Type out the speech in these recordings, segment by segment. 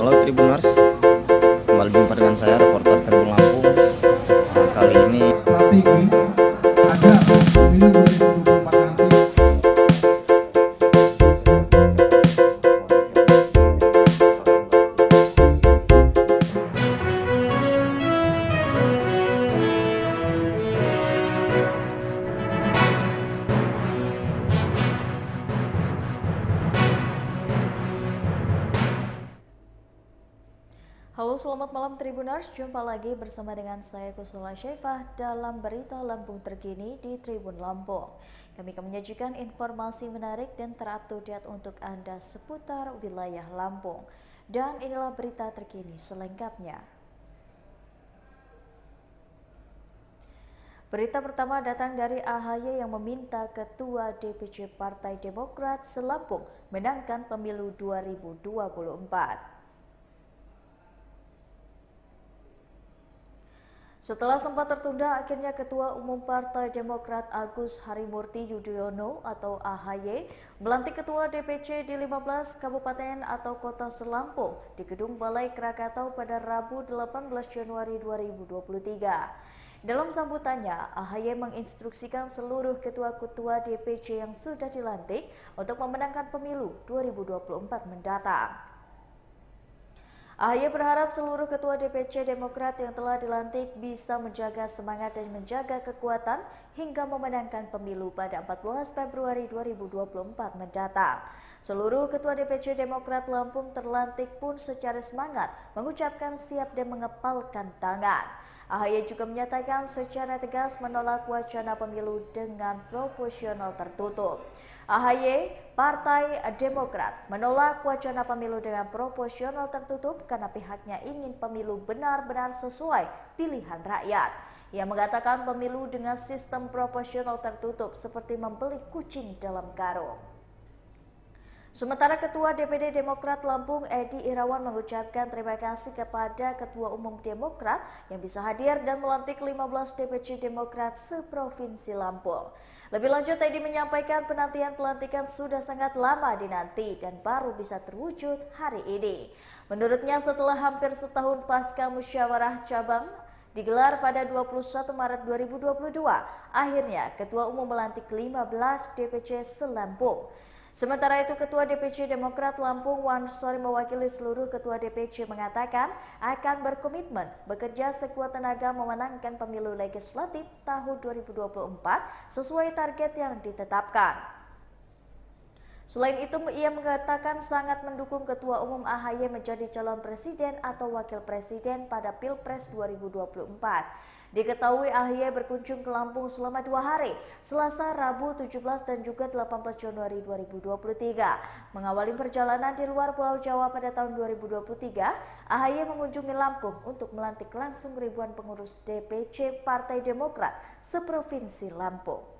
Halo Tribuners, kembali jumpa dengan saya reporter Tribun Lampung. Kali ini strategi agar pemilu 2024 nanti Halo, selamat malam Tribuners. Jumpa lagi bersama dengan saya Kusula Syaifah dalam berita Lampung terkini di Tribun Lampung. Kami akan menyajikan informasi menarik dan terupdate untuk Anda seputar wilayah Lampung. Dan inilah berita terkini selengkapnya. Berita pertama datang dari AHY yang meminta Ketua DPC Partai Demokrat se-Lampung menangkan pemilu 2024. Setelah sempat tertunda, akhirnya Ketua Umum Partai Demokrat Agus Harimurti Yudhoyono atau AHY melantik Ketua DPC di 15 kabupaten atau kota se-Lampung di Gedung Balai Krakatau pada Rabu 18 Januari 2023. Dalam sambutannya, AHY menginstruksikan seluruh ketua-ketua DPC yang sudah dilantik untuk memenangkan pemilu 2024 mendatang. AHY berharap seluruh ketua DPC Demokrat yang telah dilantik bisa menjaga semangat dan menjaga kekuatan hingga memenangkan pemilu pada 14 Februari 2024 mendatang. Seluruh ketua DPC Demokrat Lampung terlantik pun secara semangat mengucapkan siap dan mengepalkan tangan. AHY juga menyatakan secara tegas menolak wacana pemilu dengan proporsional tertutup. AHY, Partai Demokrat, menolak wacana pemilu dengan proporsional tertutup karena pihaknya ingin pemilu benar-benar sesuai pilihan rakyat. Ia mengatakan pemilu dengan sistem proporsional tertutup seperti membeli kucing dalam karung. Sementara Ketua DPD Demokrat Lampung Edi Irawan mengucapkan terima kasih kepada Ketua Umum Demokrat yang bisa hadir dan melantik 15 DPC Demokrat seprovinsi Lampung. Lebih lanjut, Edi menyampaikan penantian pelantikan sudah sangat lama dinanti dan baru bisa terwujud hari ini. Menurutnya setelah hampir setahun pasca musyawarah cabang digelar pada 21 Maret 2022, akhirnya Ketua Umum melantik 15 DPC se-Lampung. Sementara itu, Ketua DPC Demokrat Lampung Wan Sori mewakili seluruh Ketua DPC mengatakan akan berkomitmen bekerja sekuat tenaga memenangkan pemilu legislatif tahun 2024 sesuai target yang ditetapkan. Selain itu, ia mengatakan sangat mendukung Ketua Umum AHY menjadi calon presiden atau wakil presiden pada Pilpres 2024. Diketahui AHY berkunjung ke Lampung selama 2 hari, Selasa, Rabu 17 dan juga 18 Januari 2023. Mengawali perjalanan di luar Pulau Jawa pada tahun 2023, AHY mengunjungi Lampung untuk melantik langsung ribuan pengurus DPC Partai Demokrat seprovinsi Lampung.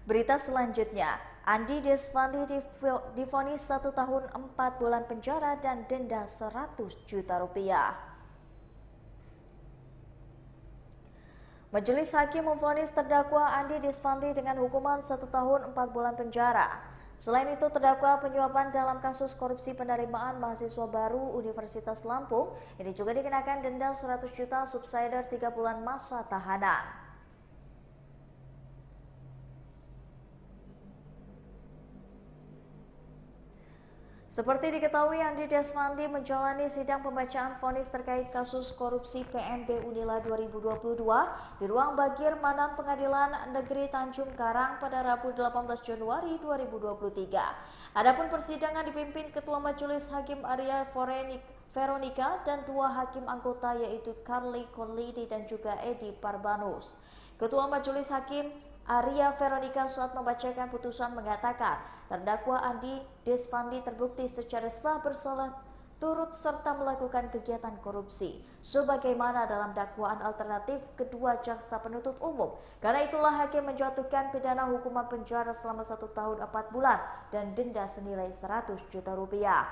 Berita selanjutnya, Andi Desvandi divonis 1 tahun 4 bulan penjara dan denda 100 juta rupiah. Majelis Hakim memvonis terdakwa Andi Desvandi dengan hukuman 1 tahun 4 bulan penjara. Selain itu, terdakwa penyuapan dalam kasus korupsi penerimaan mahasiswa baru Universitas Lampung ini juga dikenakan denda 100 juta subsidiar 3 bulan masa tahanan. Seperti diketahui, Andi Desvandi menjalani sidang pembacaan vonis terkait kasus korupsi PNB Unila 2022 di ruang Bagir Manan Pengadilan Negeri Tanjung Karang pada Rabu 18 Januari 2023. Adapun persidangan dipimpin Ketua Majelis Hakim Arya Veronica dan 2 hakim anggota yaitu Carly Conlidi dan juga Edi Parbanus. Ketua Majelis Hakim Arya Veronica saat membacakan putusan mengatakan terdakwa Andi Desvandi terbukti secara sah bersalah turut serta melakukan kegiatan korupsi sebagaimana dalam dakwaan alternatif kedua jaksa penuntut umum. Karena itulah hakim menjatuhkan pidana hukuman penjara selama 1 tahun 4 bulan dan denda senilai 100 juta rupiah.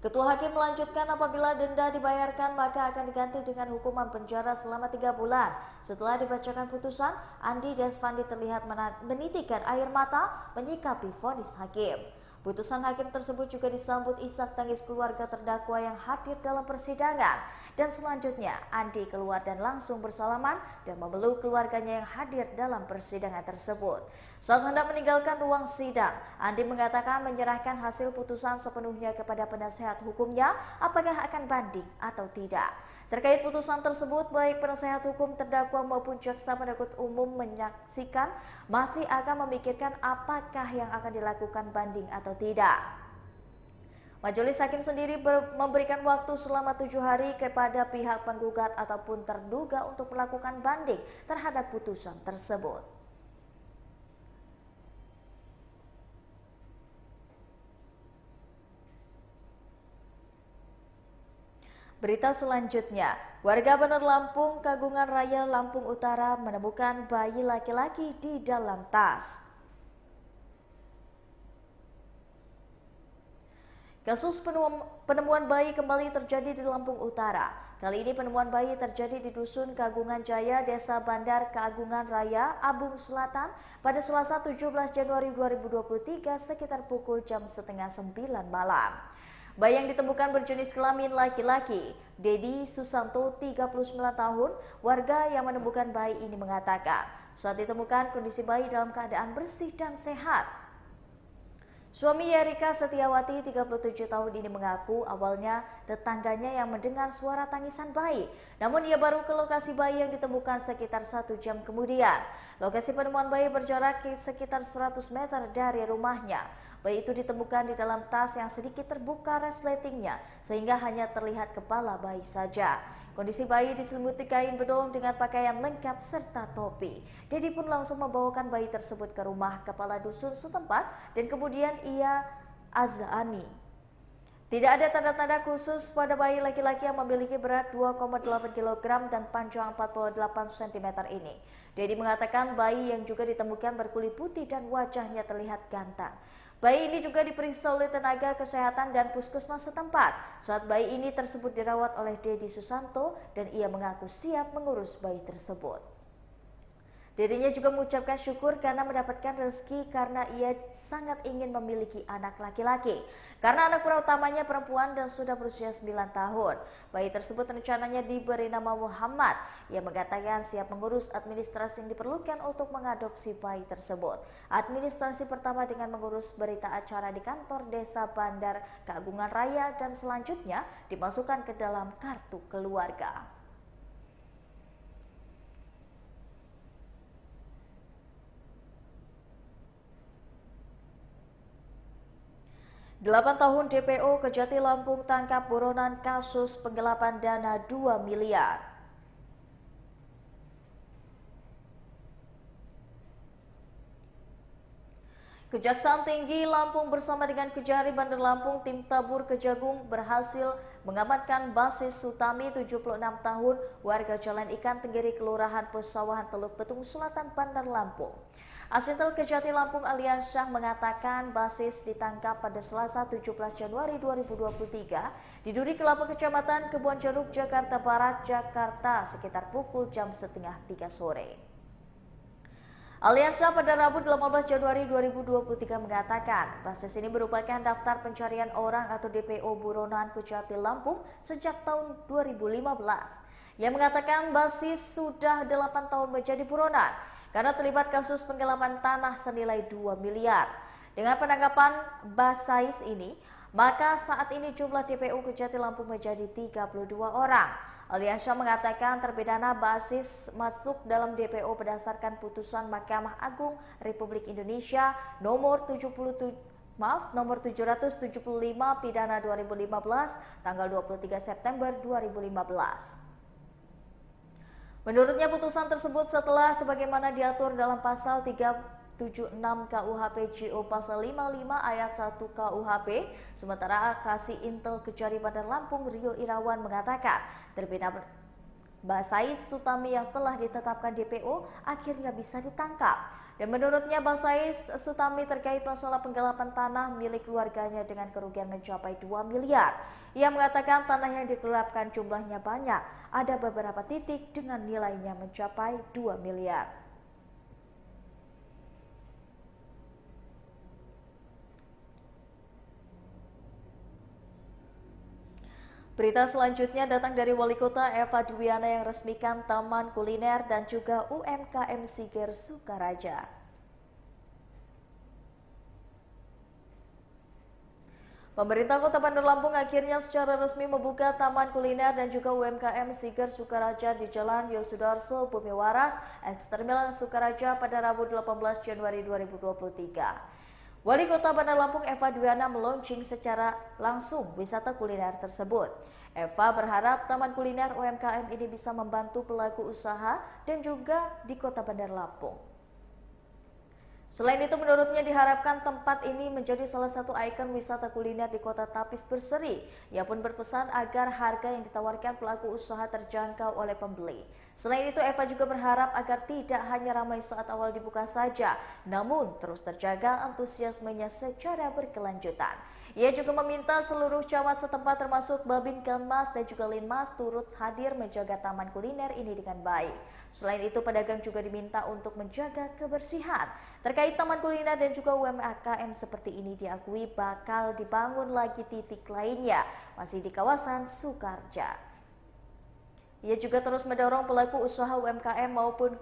Ketua Hakim melanjutkan apabila denda dibayarkan maka akan diganti dengan hukuman penjara selama 3 bulan. Setelah dibacakan putusan, Andi Desvandi terlihat menitikkan air mata menyikapi vonis hakim. Putusan hakim tersebut juga disambut isak tangis keluarga terdakwa yang hadir dalam persidangan. Dan selanjutnya, Andi keluar dan langsung bersalaman dan memeluk keluarganya yang hadir dalam persidangan tersebut. Saat hendak meninggalkan ruang sidang, Andi mengatakan menyerahkan hasil putusan sepenuhnya kepada penasehat hukumnya apakah akan banding atau tidak. Terkait putusan tersebut, baik penasehat hukum terdakwa maupun jaksa penuntut umum menyaksikan masih akan memikirkan apakah yang akan dilakukan banding atau tidak. Majelis Hakim sendiri memberikan waktu selama 7 hari kepada pihak penggugat ataupun terduga untuk melakukan banding terhadap putusan tersebut. Berita selanjutnya, warga Bandar Lampung, Kagungan Raya, Lampung Utara menemukan bayi laki-laki di dalam tas. Kasus penemuan bayi kembali terjadi di Lampung Utara. Kali ini penemuan bayi terjadi di Dusun Kagungan Jaya, Desa Bandar, Kagungan Raya, Abung Selatan pada Selasa 17 Januari 2023 sekitar pukul jam setengah 9 malam. Bayi yang ditemukan berjenis kelamin laki-laki. Dedi Susanto, 39 tahun, warga yang menemukan bayi ini mengatakan, saat ditemukan kondisi bayi dalam keadaan bersih dan sehat. Suami Yerika Setiawati, 37 tahun ini mengaku awalnya tetangganya yang mendengar suara tangisan bayi. Namun ia baru ke lokasi bayi yang ditemukan sekitar 1 jam kemudian. Lokasi penemuan bayi berjarak sekitar 100 meter dari rumahnya. Bayi itu ditemukan di dalam tas yang sedikit terbuka resletingnya sehingga hanya terlihat kepala bayi saja. Kondisi bayi diselimuti kain bedong dengan pakaian lengkap serta topi. Dedi pun langsung membawakan bayi tersebut ke rumah kepala dusun setempat dan kemudian ia azani. Tidak ada tanda-tanda khusus pada bayi laki-laki yang memiliki berat 2,8 kg dan panjang 48 cm ini. Dedi mengatakan bayi yang juga ditemukan berkulit putih dan wajahnya terlihat ganteng. Bayi ini juga diperiksa oleh tenaga kesehatan dan puskesmas setempat. Saat bayi ini tersebut dirawat oleh Dedi Susanto dan ia mengaku siap mengurus bayi tersebut. Dirinya juga mengucapkan syukur karena mendapatkan rezeki karena ia sangat ingin memiliki anak laki-laki. Karena anak utamanya perempuan dan sudah berusia 9 tahun. Bayi tersebut rencananya diberi nama Muhammad. Ia mengatakan siap mengurus administrasi yang diperlukan untuk mengadopsi bayi tersebut. Administrasi pertama dengan mengurus berita acara di kantor Desa Bandar, Kagungan Raya dan selanjutnya dimasukkan ke dalam kartu keluarga. 8 tahun DPO Kejati Lampung tangkap buronan kasus penggelapan dana 2 miliar. Kejaksaan Tinggi Lampung bersama dengan Kejari Bandar Lampung tim tabur Kejagung berhasil mengamankan Basis Sutami 76 tahun warga Jalan Ikan Tenggiri Kelurahan Pesawahan Teluk Betung Selatan Bandar Lampung. Asintel Kejati Lampung Aliansyah mengatakan Basis ditangkap pada Selasa 17 Januari 2023 di Duri Kelapa Kecamatan Kebon Jeruk Jakarta Barat, Jakarta sekitar pukul jam setengah 3 sore. Aliansyah pada Rabu 18 Januari 2023 mengatakan Basis ini merupakan daftar pencarian orang atau DPO buronan Kejati Lampung sejak tahun 2015. Ia mengatakan Basis sudah 8 tahun menjadi buronan karena terlibat kasus penggelapan tanah senilai 2 miliar. Dengan penangkapan Basais ini, maka saat ini jumlah DPO Kejati Lampung menjadi 32 orang. Aliansyah mengatakan terpidana Basis masuk dalam DPO berdasarkan putusan Mahkamah Agung Republik Indonesia nomor 775 pidana 2015 tanggal 23 September 2015. Menurutnya putusan tersebut setelah sebagaimana diatur dalam pasal 376 KUHP JO pasal 55 ayat 1 KUHP, sementara Kasih Intel Kejari Bandar Lampung Rio Irawan mengatakan terpidana Basais Sutami yang telah ditetapkan DPO akhirnya bisa ditangkap. Dan menurutnya Basais Sutami terkait masalah penggelapan tanah milik keluarganya dengan kerugian mencapai 2 miliar. Ia mengatakan tanah yang digelapkan jumlahnya banyak, ada beberapa titik dengan nilainya mencapai 2 miliar. Berita selanjutnya datang dari Wali Kota Eva Dwiana yang resmikan Taman Kuliner dan juga UMKM Siger Sukaraja. Pemerintah Kota Bandar Lampung akhirnya secara resmi membuka Taman Kuliner dan juga UMKM Siger Sukaraja di Jalan Yosudarso Bumi Waras, Eksterminal Sukaraja pada Rabu 18 Januari 2023. Wali Kota Bandar Lampung Eva Dwiana meluncing secara langsung wisata kuliner tersebut. Eva berharap Taman Kuliner UMKM ini bisa membantu pelaku usaha dan juga di Kota Bandar Lampung. Selain itu, menurutnya diharapkan tempat ini menjadi salah satu ikon wisata kuliner di Kota Tapis Berseri. Ia pun berpesan agar harga yang ditawarkan pelaku usaha terjangkau oleh pembeli. Selain itu, Eva juga berharap agar tidak hanya ramai saat awal dibuka saja, namun terus terjaga antusiasmenya secara berkelanjutan. Ia juga meminta seluruh camat setempat termasuk Babinkanmas dan juga Linmas turut hadir menjaga taman kuliner ini dengan baik. Selain itu, pedagang juga diminta untuk menjaga kebersihan. Terkait taman kuliner dan juga UMKM seperti ini diakui bakal dibangun lagi titik lainnya, masih di kawasan Sukarja. Ia juga terus mendorong pelaku usaha UMKM maupun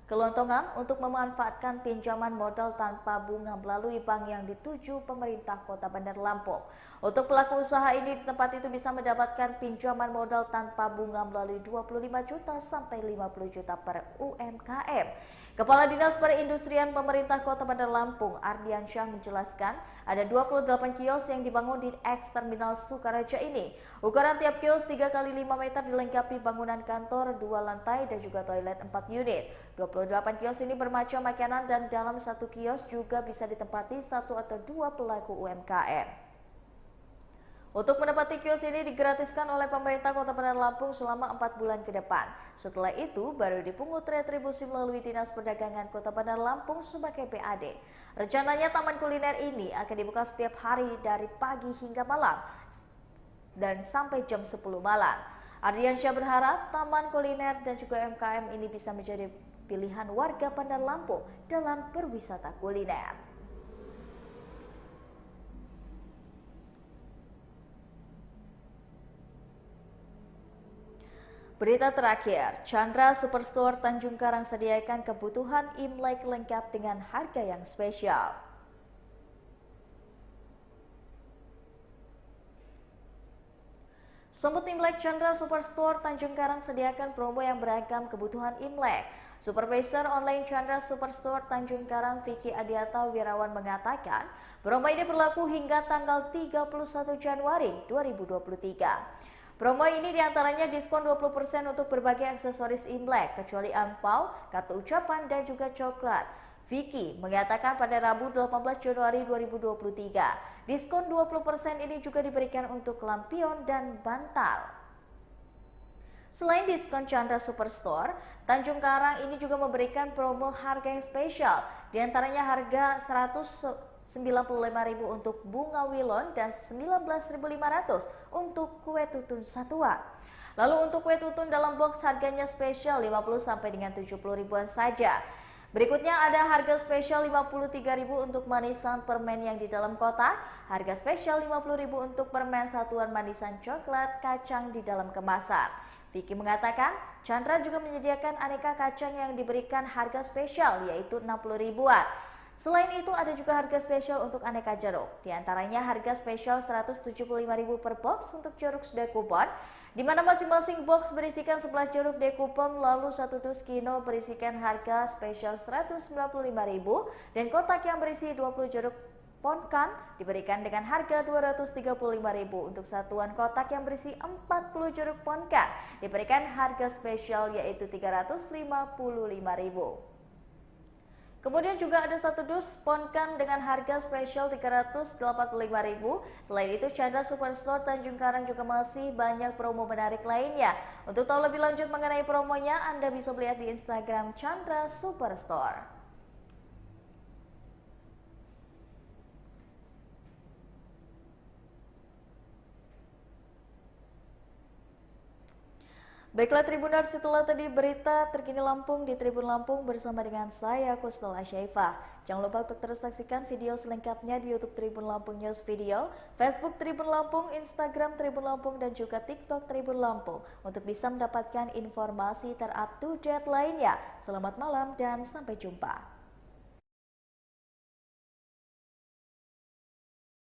kelontongan untuk memanfaatkan pinjaman modal tanpa bunga melalui bank yang dituju pemerintah Kota Bandar Lampung. Untuk pelaku usaha ini di tempat itu bisa mendapatkan pinjaman modal tanpa bunga melalui 25 juta sampai 50 juta per UMKM. Kepala Dinas Perindustrian Pemerintah Kota Bandar Lampung, Ardiansyah menjelaskan ada 28 kios yang dibangun di Eksterminal Sukaraja ini. Ukuran tiap kios 3x5 meter dilengkapi bangunan kantor 2 lantai dan juga toilet 4 unit. 28 kios ini bermacam makanan dan dalam satu kios juga bisa ditempati 1 atau 2 pelaku UMKM. Untuk menempati kios ini digratiskan oleh pemerintah Kota Bandar Lampung selama 4 bulan ke depan. Setelah itu baru dipungut retribusi melalui Dinas Perdagangan Kota Bandar Lampung sebagai PAD. Rencananya taman kuliner ini akan dibuka setiap hari dari pagi hingga malam dan sampai jam 10 malam. Ardiansyah berharap taman kuliner dan juga UMKM ini bisa menjadi pilihan warga Bandar Lampung dalam berwisata kuliner. Berita terakhir, Chandra Superstore Tanjung Karang sediakan kebutuhan Imlek lengkap dengan harga yang spesial. Sobat Imlek, Chandra Superstore Tanjung Karang sediakan promo yang beragam kebutuhan Imlek. Supervisor online Chandra Superstore Tanjung Karang Vicky Adiata Wirawan mengatakan, promo ini berlaku hingga tanggal 31 Januari 2023. Promo ini diantaranya diskon 20% untuk berbagai aksesoris Imlek, kecuali angpau, kartu ucapan, dan juga coklat. Vicky mengatakan pada Rabu 18 Januari 2023, diskon 20% ini juga diberikan untuk lampion dan bantal. Selain diskon Chandra Superstore, Tanjung Karang ini juga memberikan promo harga yang spesial, diantaranya harga 195.000 untuk bunga wilon dan 19.500 untuk kue tutun satuan. Lalu untuk kue tutun dalam box harganya spesial 50 sampai dengan 70 ribuan saja. Berikutnya ada harga spesial 53.000 untuk manisan permen yang di dalam kotak, harga spesial 50.000 untuk permen satuan manisan coklat kacang di dalam kemasan. Vicky mengatakan, Chandra juga menyediakan aneka kacang yang diberikan harga spesial yaitu 60 ribuan. Selain itu ada juga harga spesial untuk aneka jeruk. Di antaranya harga spesial 175.000 per box untuk jeruk dekupon, di mana masing-masing box berisikan 11 jeruk dekupon, lalu satu dus kino berisikan harga spesial 195.000 dan kotak yang berisi 20 jeruk ponkan diberikan dengan harga 235.000. Untuk satuan kotak yang berisi 40 jeruk ponkan diberikan harga spesial yaitu 355.000. Kemudian juga ada satu dus ponkan dengan harga spesial 385.000. Selain itu, Chandra Superstore Tanjung Karang juga masih banyak promo menarik lainnya. Untuk tahu lebih lanjut mengenai promonya, Anda bisa lihat di Instagram Chandra Superstore. Baiklah Tribuners, setelah tadi berita terkini Lampung di Tribun Lampung bersama dengan saya Kusnul Asyaifah. Jangan lupa untuk terus saksikan video selengkapnya di YouTube Tribun Lampung News Video, Facebook Tribun Lampung, Instagram Tribun Lampung, dan juga TikTok Tribun Lampung untuk bisa mendapatkan informasi ter-up-to-date lainnya. Selamat malam dan sampai jumpa.